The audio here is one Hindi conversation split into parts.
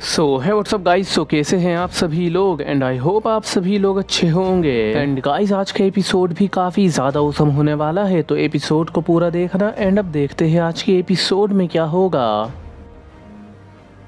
सो है व्हाट्सअप गाइस। सो कैसे हैं आप सभी लोग एंड आई होप आप सभी लोग अच्छे होंगे। एंड गाइस आज का एपिसोड भी काफ़ी ज़्यादा औसम होने वाला है, तो एपिसोड को पूरा देखना। एंड अब देखते हैं आज के एपिसोड में क्या होगा।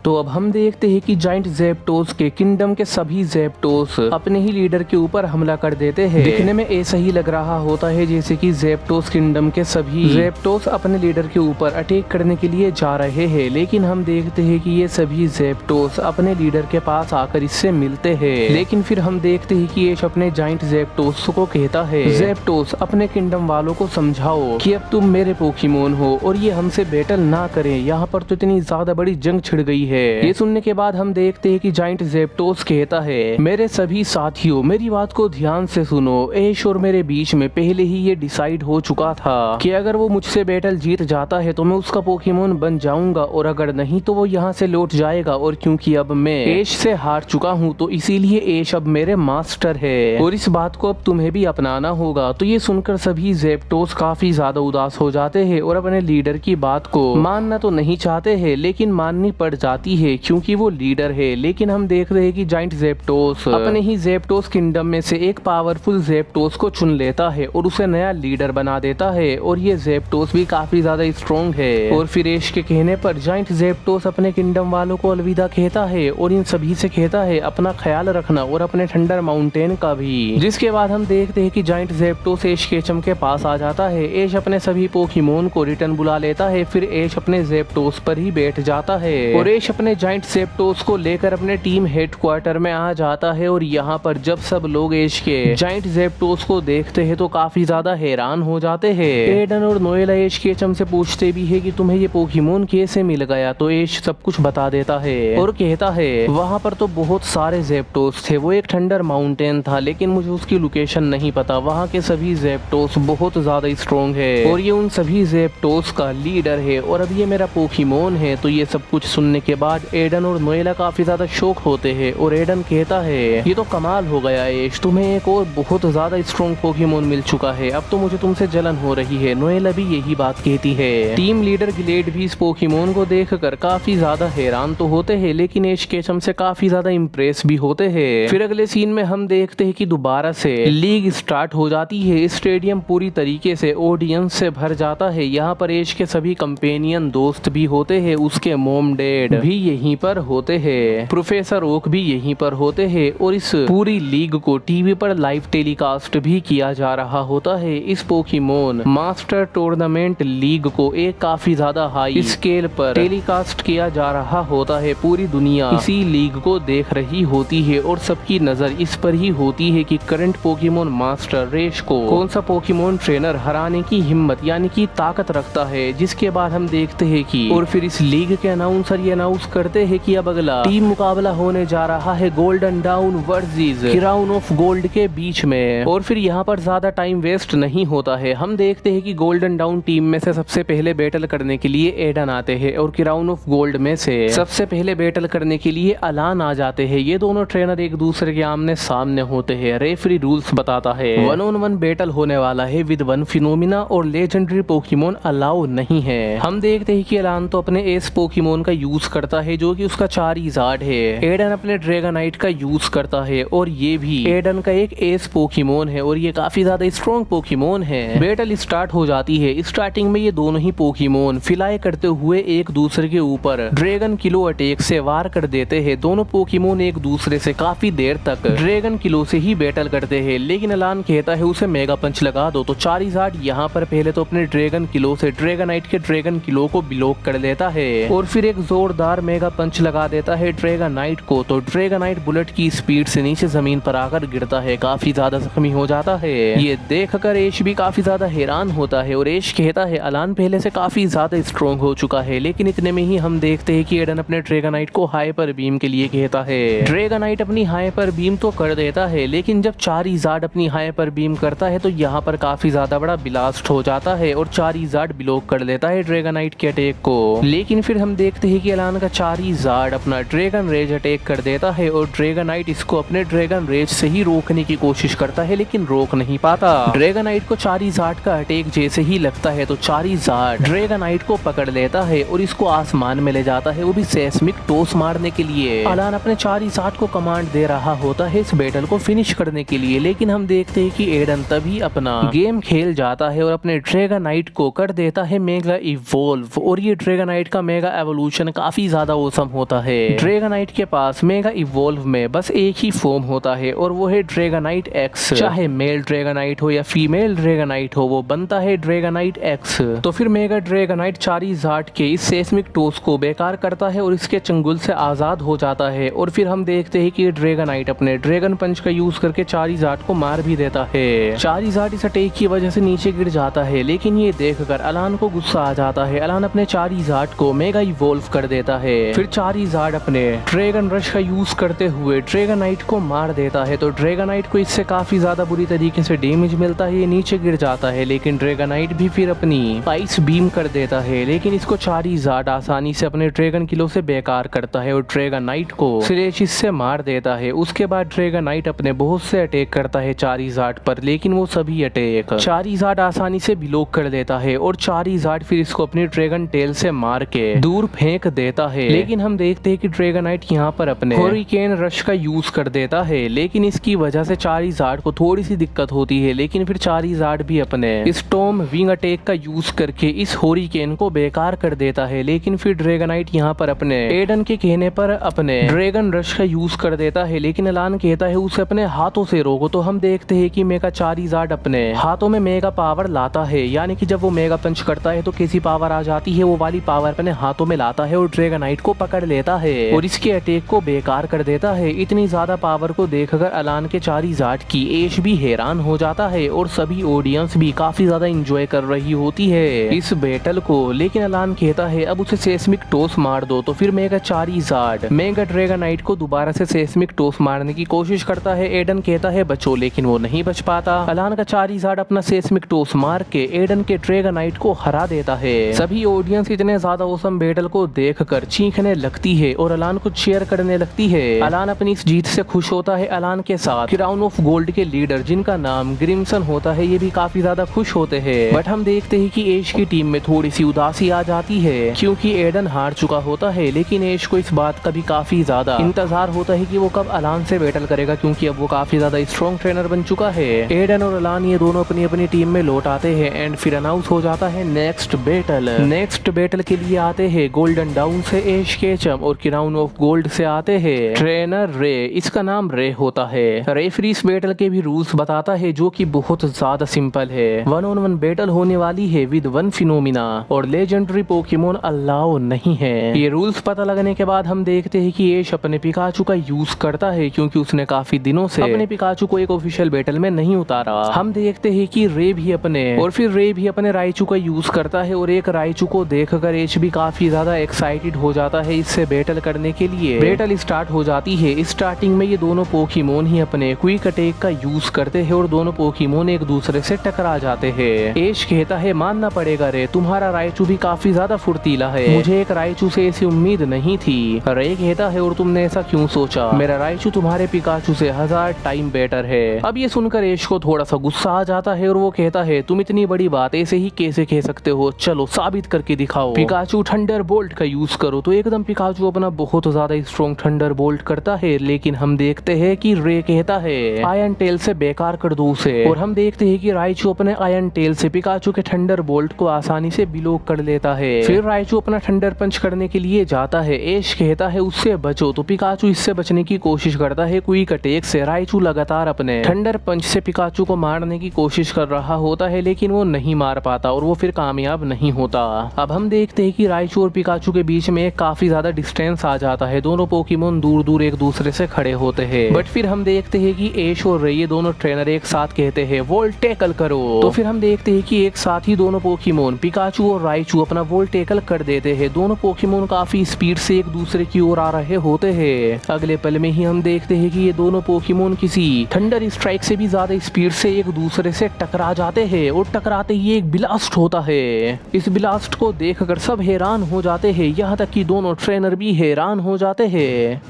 तो अब हम देखते हैं कि जाइंट ज़ैप्टोस के किंगडम के सभी ज़ैप्टोस अपने ही लीडर के ऊपर हमला कर देते हैं। दिखने में ऐसा ही लग रहा होता है जैसे कि ज़ैप्टोस किंगडम के सभी ज़ैप्टोस अपने लीडर के ऊपर अटैक करने के लिए जा रहे हैं, लेकिन हम देखते हैं कि ये सभी ज़ैप्टोस अपने लीडर के पास आकर इससे मिलते हैं। लेकिन फिर हम देखते हैं कि ऐश अपने जाइंट ज़ैप्टोस को कहता है, ज़ैप्टोस अपने किंगडम वालों को समझाओ कि अब तुम मेरे पोकेमोन हो और ये हमसे बैटल ना करें। यहाँ पर तो इतनी ज्यादा बड़ी जंग छिड़ गई है। ये सुनने के बाद हम देखते हैं कि जाइंट ज़ैप्टोस कहता है, मेरे सभी साथियों मेरी बात को ध्यान से सुनो। ऐश और मेरे बीच में पहले ही ये डिसाइड हो चुका था कि अगर वो मुझसे बैटल जीत जाता है तो मैं उसका पोकेमोन बन जाऊंगा, और अगर नहीं तो वो यहाँ से लौट जाएगा। और क्योंकि अब मैं ऐश से हार चुका हूँ तो इसीलिए ऐश अब मेरे मास्टर है और इस बात को अब तुम्हें भी अपनाना होगा। तो ये सुनकर सभी ज़ैप्टोस काफी ज्यादा उदास हो जाते हैं और अपने लीडर की बात को मानना तो नहीं चाहते हैं, लेकिन माननी पड़ जाती है क्योंकि वो लीडर है। लेकिन हम देख रहे हैं कि जाइंट ज़ैप्टोस अपने ही ज़ैप्टोस किंगडम में से एक पावरफुल ज़ैप्टोस को चुन लेता है और उसे नया लीडर बना देता है। और ये ज़ैप्टोस भी काफी ज्यादा स्ट्रॉन्ग है। और फिर ऐश के कहने पर जाइंट ज़ैप्टोस अपने किंगडम वालों को अलविदा कहता है और इन सभी से कहता है अपना ख्याल रखना और अपने थंडर माउंटेन का भी। जिसके बाद हम देखते हैं कि जाइंट ज़ैप्टोस ऐश केचम के पास आ जाता है। ऐश अपने सभी पोकेमोन को रिटर्न बुला लेता है। फिर ऐश अपने ज़ैप्टोस पर ही बैठ जाता है और ऐश अपने जाइंट ज़ैप्टोस को लेकर अपने टीम हेडक्वार्टर में आ जाता है। और यहाँ पर जब सब लोग ऐश के जाइंट ज़ैप्टोस को देखते हैं तो काफी ज्यादा हैरान हो जाते हैं। एडन और नोएला ऐश केचम से पूछते भी है कि तुम्हें ये पोकेमोन कैसे मिल गया, तो ऐश सब कुछ बता देता है और कहता है वहाँ पर तो बहुत सारे ज़ैप्टोस थे, वो एक थंडर माउंटेन था, लेकिन मुझे उसकी लोकेशन नहीं पता। वहाँ के सभी ज़ैप्टोस बहुत ज्यादा स्ट्रॉन्ग है और ये उन सभी ज़ैप्टोस का लीडर है और अब ये मेरा पोकेमोन है। तो ये सब कुछ सुनने के बाद एडन और नोएला काफी ज्यादा शौक होते हैं और एडन कहता है ये तो कमाल हो गया ऐश, तुम्हें एक और बहुत ज्यादा स्ट्रॉन्ग पोकेमोन मिल चुका है, अब तो मुझे तुमसे जलन हो रही है। नोएला भी यही बात कहती है। टीम लीडर ग्लेड भी इस पोकेमोन को देखकर काफी ज्यादा हैरान तो होते हैं, लेकिन ऐश केचम से काफी ज्यादा इम्प्रेस भी होते हैं। फिर अगले सीन में हम देखते हैं कि दोबारा से लीग स्टार्ट हो जाती है। स्टेडियम पूरी तरीके से ऑडियंस से भर जाता है। यहाँ पर ऐश के सभी कंपेनियन दोस्त भी होते हैं, उसके मॉम डैड भी यहीं पर होते हैं, प्रोफेसर ओक भी यहीं पर होते हैं और इस पूरी लीग को टीवी पर लाइव टेलीकास्ट भी किया जा रहा होता है। इस पोकेमोन मास्टर टूर्नामेंट लीग को एक काफी ज्यादा हाई स्केल पर टेलीकास्ट किया जा रहा होता है। पूरी दुनिया इसी लीग को देख रही होती है और सबकी नजर इस पर ही होती है कि करंट पोकेमोन मास्टर रेश को कौन सा पोकेमोन ट्रेनर हराने की हिम्मत यानी कि ताकत रखता है। जिसके बाद हम देखते हैं कि और फिर इस लीग के अनाउंसर ये अनाउंस करते हैं कि अब अगला टीम मुकाबला होने जा रहा है golden down versus crown of gold के बीच में। और फिर यहाँ पर ज्यादा टाइम वेस्ट नहीं होता है। हम देखते हैं कि गोल्डन डाउन टीम में से सबसे पहले बैटल करने के लिए एडन आते हैं और क्राउन ऑफ गोल्ड में से सबसे पहले बैटल करने के लिए अलान आ जाते हैं। ये दोनों ट्रेनर एक दूसरे के आमने सामने होते हैं। रेफरी रूल्स बताता है 1-on-1 बैटल होने वाला है विद वन फिनोमिना और लेजेंडरी पोकेमोन अलाउ नहीं है। हम देखते हैं कि अलान तो अपने एस पोकेमोन का यूज करता है जो कि उसका चारीज़ार्ड है। एडन अपने ड्रैगनाइट का यूज करता है और ये भी एडन का एक एस पोकेमोन है और ये काफी ज्यादा स्ट्रॉन्ग पोकेमोन है। बैटल स्टार्ट हो जाती है। स्टार्टिंग में ये दोनों ही पोकेमोन फिलाई करते हुए एक दूसरे के ऊपर ड्रैगन किलो अटैक से वार कर देते हैं। दोनों पोकेमोन एक दूसरे से काफी देर तक ड्रैगन किलो से ही बैटल करते हैं, लेकिन अलान कहता है उसे मेगा पंच लगा दो। तो चारीज़ार्ड यहाँ पर पहले तो अपने ड्रैगन किलो से ड्रैगनाइट के ड्रैगन किलो को ब्लॉक कर देता है और फिर एक जोरदार मेगा पंच लगा देता है ड्रैगनाइट को। तो ड्रैगनाइट बुलेट की स्पीड से नीचे जमीन पर आकर गिरता है, काफी ज्यादा जख्मी हो जाता है। ये देखकर ऐश भी काफी ज्यादा हैरान होता है और ऐश कहता है अलान पहले से काफी ज्यादा स्ट्रॉन्ग हो चुका है। लेकिन इतने में ही हम देखते हैं कि एडन अपने ड्रैगनाइट को हाइपर बीम के लिए कहता है। ड्रैगनाइट अपनी हाइपर बीम तो कर देता है, लेकिन जब चारीज़ार्ड अपनी हाइपर बीम करता है तो यहाँ पर काफी ज्यादा बड़ा ब्लास्ट हो जाता है और चारीज़ार्ड ब्लॉक कर लेता है ड्रैगनाइट के अटैक को। लेकिन फिर हम देखते हैं कि अलान का चारीज़ार्ड अपना ड्रैगन रेज अटैक कर देता है और ड्रैगनाइट इसको अपने ड्रैगन रेज से ही रोकने की कोशिश करता है लेकिन रोक नहीं पाता। ड्रैगनाइट को चारीज़ार्ड का अटैक जैसे ही लगता है तो चारीज़ार्ड ड्रैगनाइट को पकड़ लेता है और इसको आसमान में ले जाता है, वो भी सेस्मिक टॉस मारने के लिए। अलान अपने चारीज़ार्ड को कमांड दे रहा होता है इस बैटल को फिनिश करने के लिए, लेकिन हम देखते हैं कि एडन तभी अपना गेम खेल जाता है और अपने ड्रैगनाइट को कर देता है मेगा इवॉल्व। और ये ड्रैगनाइट का मेगा एवोल्यूशन काफी ज्यादा औसम होता है। ड्रैगनाइट के पास मेगा इवॉल्व में बस एक ही फॉर्म होता है और वो है ड्रैगनाइट एक्स। चाहे मेल ड्रैगनाइट हो या फीमेल ड्रैगनाइट हो, वो बनता है ड्रैगनाइट एक्स। तो फिर मेगा ड्रैगनाइट चारीज़ार्ड के इस सेस्मिक टॉस को बेकार करता है और इसके चंगुल से आजाद हो जाता है। और फिर हम देखते हैं कि ड्रैगनाइट अपने ड्रैगन पंच का यूज करके चारीज़ार्ड को मार भी देता है। चारीज़ार्ड इस अटैक की वजह से नीचे गिर जाता है, लेकिन ये देखकर अलान को गुस्सा आ जाता है। अलान अपने चारीज़ार्ड को मेगा इवॉल्व कर देता है। फिर चारीज़ार्ड अपने ड्रैगन रश का यूज करते हुए ड्रैगनाइट को मार देता है। तो ड्रैगनाइट को इससे काफी ज्यादा बुरी तरीके से डैमेज मिलता है, ये नीचे गिर जाता है। लेकिन ड्रैगनाइट भी फिर अपनी आइस बीम कर देता है, लेकिन इसको चारीज़ार्ड आसानी से अपने ड्रैगन किलो से बेकार करता है और ड्रैगनाइट को स्लेशिस से मार देता है। उसके बाद ड्रैगनाइट अपने बहुत से अटैक करता है चारीज़ार्ड पर, लेकिन वो सभी अटैक चारीज़ार्ड आसानी से ब्लॉक कर देता है और चारीज़ार्ड फिर इसको अपनी ड्रैगन टेल से मार के दूर फेंक देता है। लेकिन हम देखते हैं कि ड्रैगनाइट यहाँ पर अपने हरिकेन रश का यूज कर देता है, लेकिन इसकी वजह से चारीज़ार्ड को थोड़ी सी दिक्कत होती है। लेकिन फिर चारीज़ार्ड भी अपने स्टॉर्म विंग अटैक का यूज करके इस हरिकेन को बेकार कर देता है। लेकिन फिर ड्रैगनाइट यहाँ पर अपने एडन के कहने पर अपने ड्रैगन रश का यूज कर देता है, लेकिन अलान कहता है उसे अपने हाथों से रोको। तो हम देखते हैं कि मेगा चारीज़ार्ड अपने हाथों में मेगा पावर लाता है, यानी कि जब वो मेगा पंच करता है तो कैसी पावर आ जाती है, वो वाली पावर अपने हाथों में लाता है और ड्रैगनाइट को पकड़ लेता है और इसके अटैक को बेकार कर देता है। इतनी ज्यादा पावर को देखकर अलान के चारीज़ार्ड की एश भी हैरान हो जाता है और सभी ऑडियंस भी काफी ज्यादा एंजॉय कर रही होती है इस बैटल को। लेकिन अलान कहता है अब उसे सेस्मिक टॉस मार दो। तो फिर मेगा चारीज़ार्ड मेगा ड्रैगनाइट को दोबारा से सेस्मिक टॉस मारने की कोशिश करता है। एडन कहता है बचो, लेकिन वो नहीं बच पाता। अलान का चारीज़ार्ड अपना सेस्मिक टॉस मार के एडन के ड्रैगनाइट को हरा देता है। सभी ऑडियंस इतने ज्यादा औसम बैटल को देखकर चीखने लगती है और अलान को चीयर करने लगती है। अलान अपनी इस जीत से खुश होता है। अलान के साथ क्राउन ऑफ गोल्ड के लीडर जिनका नाम ग्रिम्सन होता है, ये भी काफी ज्यादा खुश होते हैं। बट हम देखते हैं कि एश की टीम में थोड़ी सी उदासी आ जाती है क्योंकि एडन हार चुका होता है। लेकिन एश को इस बात का भी काफी ज्यादा इंतजार होता है कि वो कब अलान से बैटल करेगा, क्योंकि अब वो काफी ज्यादा स्ट्रॉन्ग ट्रेनर बन चुका है। एडन और अलान ये दोनों अपनी अपनी टीम में लौट आते हैं एंड फिर अनाउंस हो जाता है नेक्स्ट बैटल। नेक्स्ट बैटल के लिए आते हैं गोल्डन डाउन से एश केचम और क्राउन ऑफ गोल्ड से आते हैं ट्रेनर रे। इसका नाम रे होता है। रेफरी इस बैटल के भी रूल्स बताता है जो कि बहुत ज्यादा सिंपल है। 1-on-1 बैटल होने वाली है विद 1 फिनोमिना और लेजेंडरी पोकेमोन अलाउ नहीं है। ये रूल्स पता लगने के बाद हम देखते हैं कि एश अपने पिकाचू का यूज करता है क्योंकि उसने काफी दिनों से अपने पिकाचू को एक ऑफिशियल बैटल में नहीं उतारा। हम देखते हैं कि रे भी अपने राइचू का यूज करता है और एक राइचू को देखकर एश भी काफी ज्यादा एक्साइटेड हो जाता है इससे बैटल करने के लिए। बैटल स्टार्ट हो जाती है। स्टार्टिंग में ये दोनों पोकेमोन ही अपने क्विक अटैक का यूज करते हैं और दोनों पोकेमोन एक दूसरे से टकरा जाते हैं। एश कहता है मानना पड़ेगा रे, तुम्हारा राइचू भी काफी ज्यादा फुर्तीला है, मुझे एक राइचू से ऐसी उम्मीद नहीं थी। रे कहता है और तुमने ऐसा क्यों सोचा, मेरा राइचू तुम्हारे पिकाचू से 1000 टाइम बेटर है। अब ये सुनकर एश को थोड़ा सा गुस्सा आ जाता है और वो कहता है तुम इतनी बड़ी बात ऐसे ही कैसे कह सकते हो, चलो साबित करके दिखाओ। पिकाचू थंडर बोल्ट का यूज करो। तो एकदम पिकाचू अपना बहुत ज्यादा स्ट्रॉन्ग थंडर बोल्ट करता है, लेकिन हम देखते हैं कि रे कहता है आयरन टेल से बेकार कर दो उसे। और हम देखते हैं कि राइचू अपने आयरन टेल से पिकाचू के थंडर बोल्ट को आसानी से ब्लॉक कर लेता है। फिर राइचू अपना थंडर पंच करने के लिए जाता है। एश कहता है उससे बचो, तो पिकाचू इससे बचने की कोशिश करता है क्विक अटैक से। राइचू लगातार अपने थंडर पंच से पिकाचू को मारने की कोशिश कर रहा होता है, लेकिन वो नहीं मार पाता और वो फिर कामयाब नहीं होता। अब हम देखते हैं कि राइचू और पिकाचू के बीच में काफी ज्यादा डिस्टेंस आ जाता है। दोनों पोकेमोन दूर दूर एक दूसरे से खड़े होते हैं। बट फिर हम देखते हैं कि एश और रे ये दोनों ट्रेनर एक साथ कहते हैं वोल्ट टैकल करो। तो फिर हम देखते हैं कि एक साथ ही दोनों पोकेमोन पिकाचू और राइचू अपना वोल्ट टैकल कर देते हैं। दोनों पोकेमोन काफी स्पीड से एक दूसरे की ओर आ रहे होते हैं। अगले पल में ही हम देखते हैं कि ये दोनों पोकेमोन किसी थंडर स्ट्राइक से भी ज्यादा स्पीड से एक दूसरे से टकरा जाते हैं और टकराते ही एक ब्लास्ट होता है। इस ब्लास्ट को देखकर सब हैरान हो जाते हैं, यहाँ तक कि दोनों ट्रेनर भी हैरान हो जाते हैं।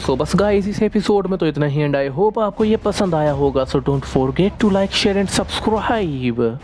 सो बस गाइस इस एपिसोड में तो इतना ही एंड आई होप आपको ये पसंद आया होगा। So don't forget to like share and subscribe.